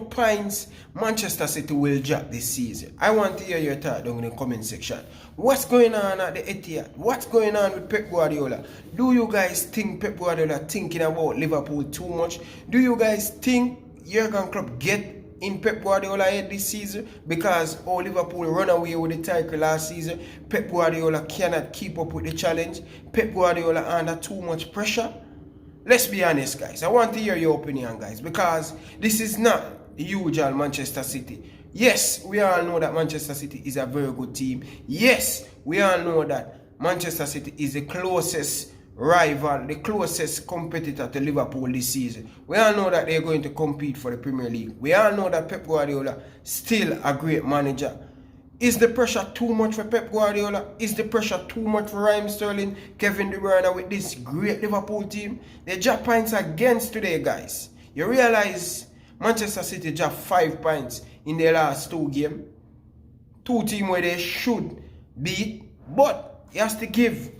points Manchester City will drop this season? I want to hear your thought down in the comment section. What's going on at the Etihad? What's going on with Pep Guardiola? Do you guys think Pep Guardiola thinking about Liverpool too much? Do you guys think Jurgen Klopp get in Pep Guardiola head this season? Because Liverpool run away with the title last season, Pep Guardiola cannot keep up with the challenge. Pep Guardiola under too much pressure. Let's be honest, guys. I want to hear your opinion, guys, because this is not the usual Manchester City. Yes, we all know that Manchester City is a very good team. Yes, we all know that Manchester City is the closest rival, the closest competitor to Liverpool this season. We all know that they're going to compete for the Premier League. We all know that Pep Guardiola still a great manager. Is the pressure too much for Pep Guardiola? Is the pressure too much for Raheem Sterling, Kevin De Bruyne with this great Liverpool team? They dropped points against today, guys. You realize Manchester City dropped 5 points in their last 2 games. 2 teams where they should beat. But you have to give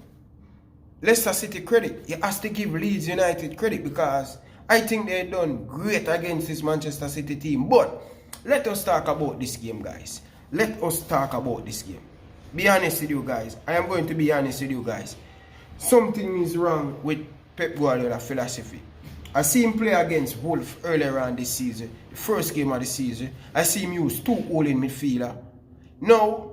Leicester City credit. You have to give Leeds United credit because I think they've done great against this Manchester City team. But let us talk about this game, guys. Let us talk about this game. Be honest with you guys. I am going to be honest with you guys. Something is wrong with Pep Guardiola's philosophy. I see him play against Wolves earlier on this season. The first game of the season. I see him use 2 holding midfielder. Now,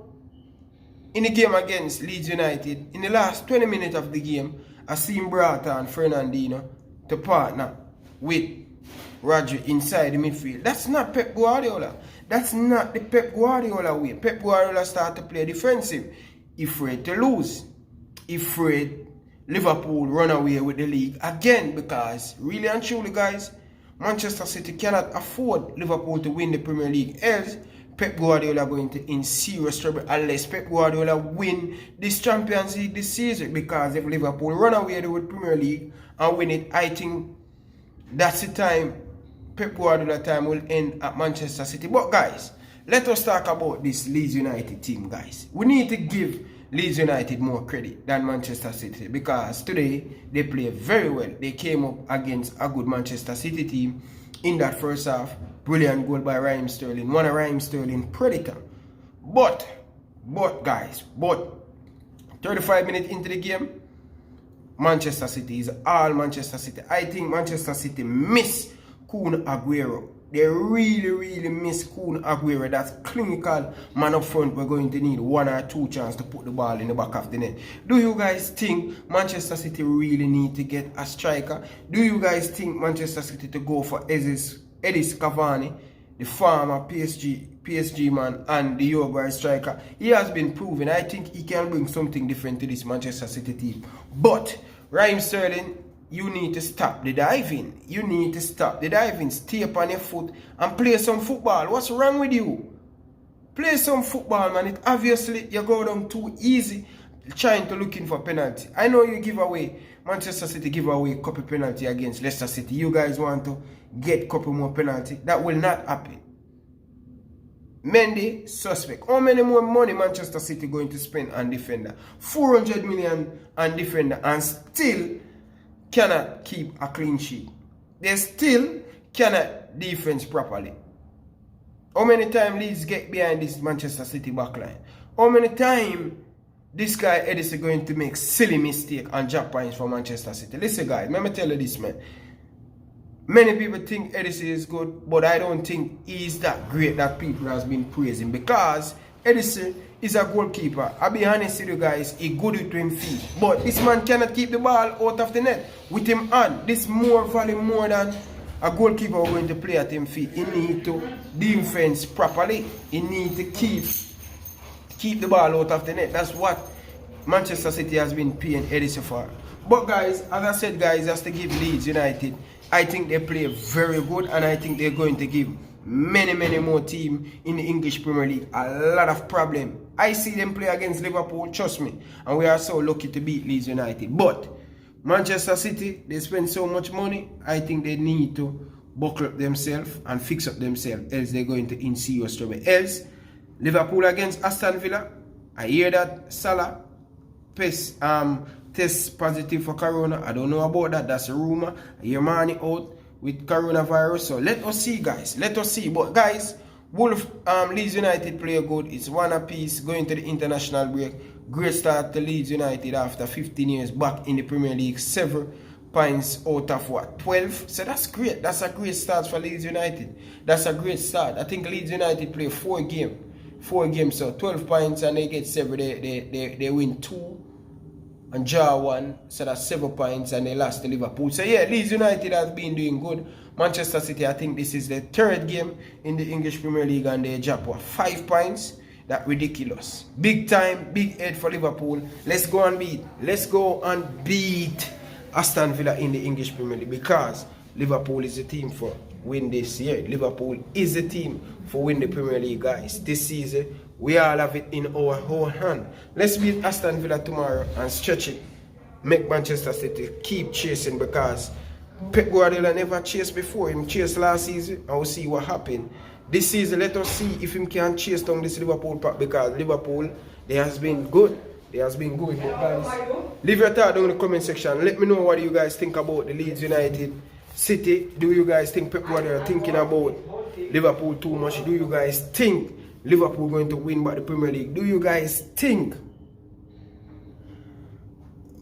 in the game against Leeds United, in the last 20 minutes of the game, I see him brought on Fernandinho to partner with Roger inside the midfield. That's not Pep Guardiola. That's not the Pep Guardiola way. Pep Guardiola start to play defensive. He's afraid to lose. He's afraid Liverpool run away with the league again because really and truly, guys, Manchester City cannot afford Liverpool to win the Premier League. Else, Pep Guardiola going to in serious trouble unless Pep Guardiola win this Champions League this season. Because if Liverpool run away with Premier League and win it, I think that's the time Pep Guardiola time will end at Manchester City. But guys, let us talk about this Leeds United team, guys. We need to give Leeds United more credit than Manchester City because today they played very well. They came up against a good Manchester City team in that first half. Brilliant goal by Raheem Sterling. One of Raheem Sterling predator. But 35 minutes into the game, Manchester City is all Manchester City. I think Manchester City miss Kun Aguero. They really miss Kun Aguero. That's clinical man up front. We're going to need 1 or 2 chances to put the ball in the back of the net. Do you guys think Manchester City really need to get a striker? Do you guys think Manchester City to go for Edis Cavani, the former PSG man and the Uruguay striker? He has been proven. I think he can bring something different to this Manchester City team. But Raheem Sterling, you need to stop the diving. You need to stop the diving. Stay up on your foot and play some football. What's wrong with you? Play some football, man. It obviously you go down too easy trying to looking for penalty. I know you give away, Manchester City give away a couple penalty against Leicester City. You guys want to get a couple more penalty. That will not happen. Mendy, suspect. How many more money Manchester City going to spend on defender? 400 million on defender and still cannot keep a clean sheet. They still cannot defense properly. How many times Leeds get behind this Manchester City backline? How many times this guy Edison going to make silly mistake and drop points for Manchester City? Listen, guys, let me tell you this, man. Many people think Edison is good, but I don't think he's that great that people has been praising because Edison is a goalkeeper. I'll be honest with you guys, he good with him feet. But this man cannot keep the ball out of the net with him on. This more value more than a goalkeeper going to play at him feet. He need to defense properly. He need to keep the ball out of the net. That's what Manchester City has been paying Edison for. But guys, as I said, guys, has to give Leeds United. I think they play very good and I think they're going to give many more teams in the English Premier League a lot of problem. I see them play against Liverpool, trust me. And we are so lucky to beat Leeds United. But Manchester City, they spend so much money, I think they need to buckle up themselves and fix up themselves. Else they're going to in serious trouble. Else, Liverpool against Aston Villa. I hear that Salah test positive for corona. I don't know about that. That's a rumor. I hear Mane out. with coronavirus. So let us see, guys. Let us see. But guys, Leeds United play good. It's 1 apiece going to the international break. Great start to Leeds United after 15 years back in the Premier League. 7 points out of what? 12. So that's great. That's a great start for Leeds United. That's a great start. I think Leeds United play 4 games. 4 games, so 12 points, and they get 7. They win 2 and draw 1, so that's 7 points, and they lost to Liverpool. So yeah, Leeds United has been doing good. Manchester City, I think this is the 3rd game in the English Premier League, and they drop 5 points. That's ridiculous. Big time, big head for Liverpool. Let's go and beat. Let's go and beat Aston Villa in the English Premier League, because Liverpool is a team for win this year. Liverpool is a team for win the Premier League, guys. This season, we all have it in our whole hand. Let's beat Aston Villa tomorrow and stretch it. Make Manchester City keep chasing, because Pep Guardiola never chased before. He chased last season, and we'll see what happened. This season, let us see if he can chase down this Liverpool pack, because Liverpool, they has been good. They has been good. But guys, leave your thought down in the comment section. Let me know what you guys think about the Leeds United City. Do you guys think Pep Guardiola thinking about Liverpool too much? Do you guys think Liverpool going to win back the Premier League? Do you guys think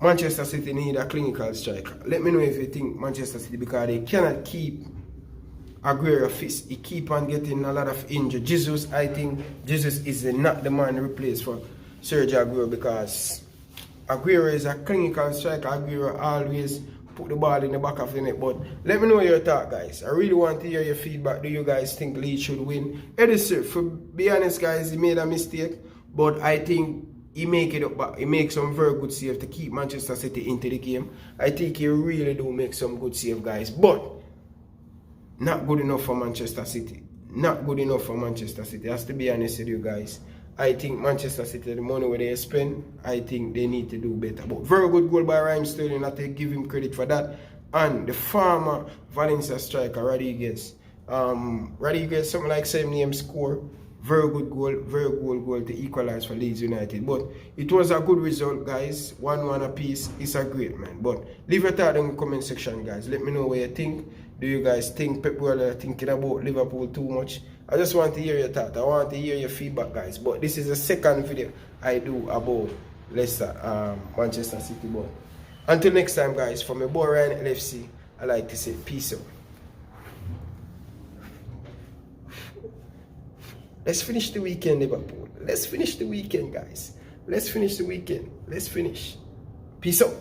Manchester City need a clinical striker? Let me know if you think Manchester City, because they cannot keep Aguero fit. He keep on getting a lot of injury. Jesus, I think Jesus is not the man to replace for Sergio Aguero, because Aguero is a clinical striker. Aguero always put the ball in the back of the net. But let me know your thought, guys. I really want to hear your feedback. Do you guys think Leeds should win? Edison, for be honest, guys, he made a mistake, but I think he make it up back. He makes some very good save to keep Manchester City into the game. I think he really do make some good save, guys, but not good enough for Manchester City. Not good enough for Manchester City. Has to be honest with you guys. I think Manchester City, the money where they spend, I think they need to do better. But very good goal by Raheem Sterling. I take give him credit for that. And the former Valencia striker, Rodriguez. Rodriguez, something like same name, score. Very good goal, very good goal to equalize for Leeds United. But it was a good result, guys. 1-1 apiece. It's a great, man. But leave your thought in the comment section, guys. Let me know what you think. Do you guys think Pep Guardiola thinking about Liverpool too much? I just want to hear your thought. I want to hear your feedback, guys. But this is the 2nd video I do about Leicester, Manchester City. But until next time, guys, from my boy Ryan LFC, I like to say peace out. Let's finish the weekend, Liverpool. Let's finish the weekend, guys. Let's finish the weekend. Let's finish. Peace out.